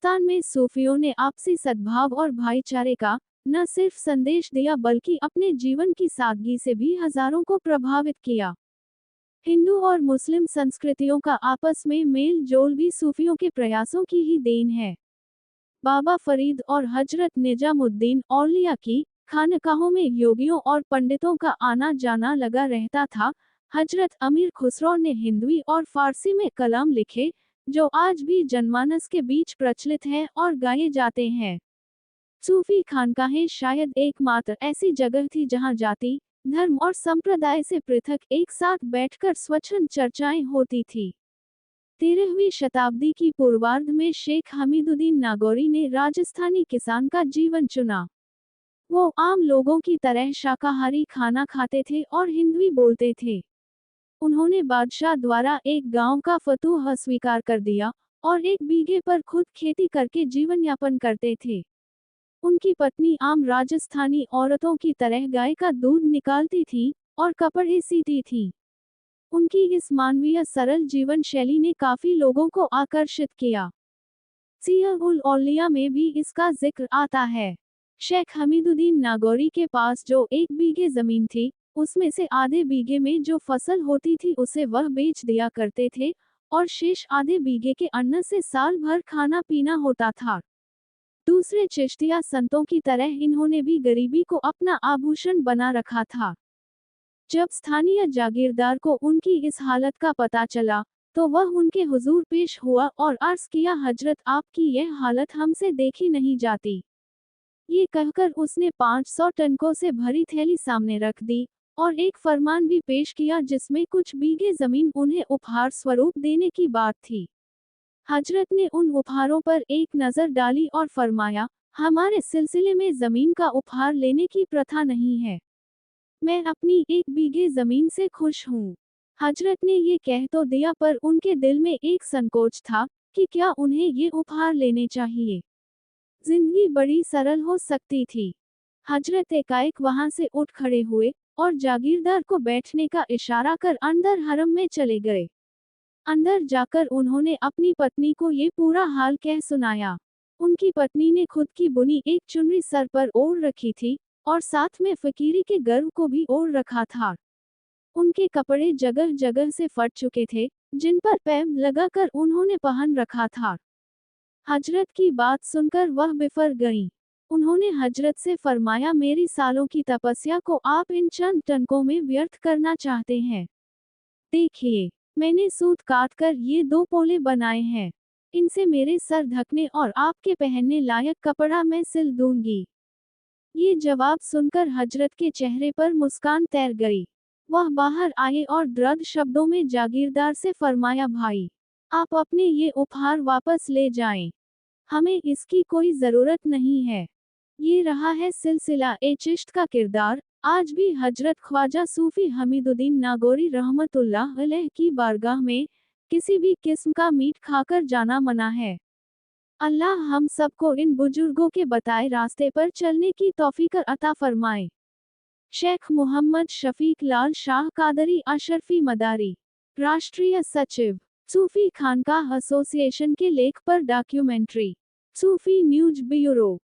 राजस्थान में सूफियों ने आपसी सद्भाव और भाईचारे का न सिर्फ संदेश दिया बल्कि अपने जीवन की सादगी से भी हजारों को प्रभावित किया। हिंदू और मुस्लिम संस्कृतियों का आपस में मेल जोल भी सूफियों के प्रयासों की ही देन है। बाबा फरीद और हजरत निजामुद्दीन औलिया की खानकाहों में योगियों और पंडितों का आना जाना लगा रहता था। हजरत अमीर खुसरो ने हिंदवी और फारसी में कलाम लिखे, जो आज भी जनमानस के बीच प्रचलित हैं और गाए जाते हैं। सूफी खानकाहें शायद एकमात्र ऐसी जगह थी जहां जाति, धर्म और संप्रदाय से पृथक एक साथ बैठकर स्वच्छंद चर्चाएं होती थी। 13वीं शताब्दी की पूर्वार्ध में शेख हमीदुद्दीन नागौरी ने राजस्थानी किसान का जीवन चुना। वो आम लोगों की तरह शाकाहारी खाना खाते थे और हिंदवी बोलते थे। उन्होंने बादशाह द्वारा एक गांव का फतूह स्वीकार कर दिया और एक बीघे पर खुद खेती करके जीवन यापन करते थे। उनकी पत्नी आम राजस्थानी औरतों की तरह गाय का दूध निकालती थी और कपड़े सीती थी। उनकी इस मानवीय सरल जीवन शैली ने काफी लोगों को आकर्षित किया। सियर उल औलिया में भी इसका जिक्र आता है। शेख हमीदुद्दीन नागौरी के पास जो एक बीघे जमीन थी, उसमें से आधे बीघे में जो फसल होती थी उसे वह बेच दिया करते थे और शेष आधे बीघे के अन्न से साल भर खाना पीना होता था। दूसरे चिश्तिया संतों की तरह इन्होंने भी गरीबी को अपना आभूषण बना रखा था। जब स्थानीय जागीरदार को उनकी इस हालत का पता चला, तो वह उनके हुजूर पेश हुआ और अर्ज किया, हजरत आपकी यह हालत हमसे देखी नहीं जाती। ये कहकर उसने 500 टनकों से भरी थैली सामने रख दी और एक फरमान भी पेश किया जिसमें कुछ बीघे जमीन उन्हें उपहार स्वरूप देने की बात थी। हजरत ने उन उपहारों पर एक नजर डाली और फरमाया, हमारे सिलसिले में जमीन का उपहार लेने की प्रथा नहीं है। मैं अपनी एक बीघे जमीन से खुश हूँ। हजरत ने ये कह तो दिया, पर उनके दिल में एक संकोच था कि क्या उन्हें ये उपहार लेने चाहिए। जिंदगी बड़ी सरल हो सकती थी। हजरत एकाएक वहां से उठ खड़े हुए और जागीरदार को बैठने का इशारा कर अंदर हरम में चले गए। अंदर जाकर उन्होंने अपनी पत्नी को ये पूरा हाल कह सुनाया। उनकी पत्नी ने खुद की बुनी एक चुनरी सर पर ओढ़ रखी थी और साथ में फकीरी के गर्व को भी ओढ़ रखा था। उनके कपड़े जगह जगह से फट चुके थे, जिन पर पैम लगाकर उन्होंने पहन रखा था। हजरत की बात सुनकर वह बिफर गईं। उन्होंने हजरत से फरमाया, मेरी सालों की तपस्या को आप इन चंद टनकों में व्यर्थ करना चाहते हैं। देखिए, मैंने सूत काटकर ये 2 पोले बनाए हैं। इनसे मेरे सर ढकने और आपके पहनने लायक कपड़ा मैं सिल दूंगी। ये जवाब सुनकर हजरत के चेहरे पर मुस्कान तैर गई। वह बाहर आए और दृढ़ शब्दों में जागीरदार से फरमाया, भाई, आप अपने ये उपहार वापस ले जाएं। हमें इसकी कोई जरूरत नहीं है। ये रहा है सिलसिला ए चिश्त का किरदार। आज भी हजरत ख्वाजा सूफी हमीदुद्दीन नागौरी रहमतुल्लाह अलैह की बारगाह में किसी भी किस्म का मीट खाकर जाना मना है। अल्लाह हम सबको इन बुजुर्गों के बताए रास्ते पर चलने की तौफीक अता फरमाए। शेख मोहम्मद शफीक लाल शाह कादरी अशरफी मदारी, राष्ट्रीय सचिव, सूफी खानकाह एसोसिएशन के लेख पर डॉक्यूमेंट्री। सूफी न्यूज ब्यूरो।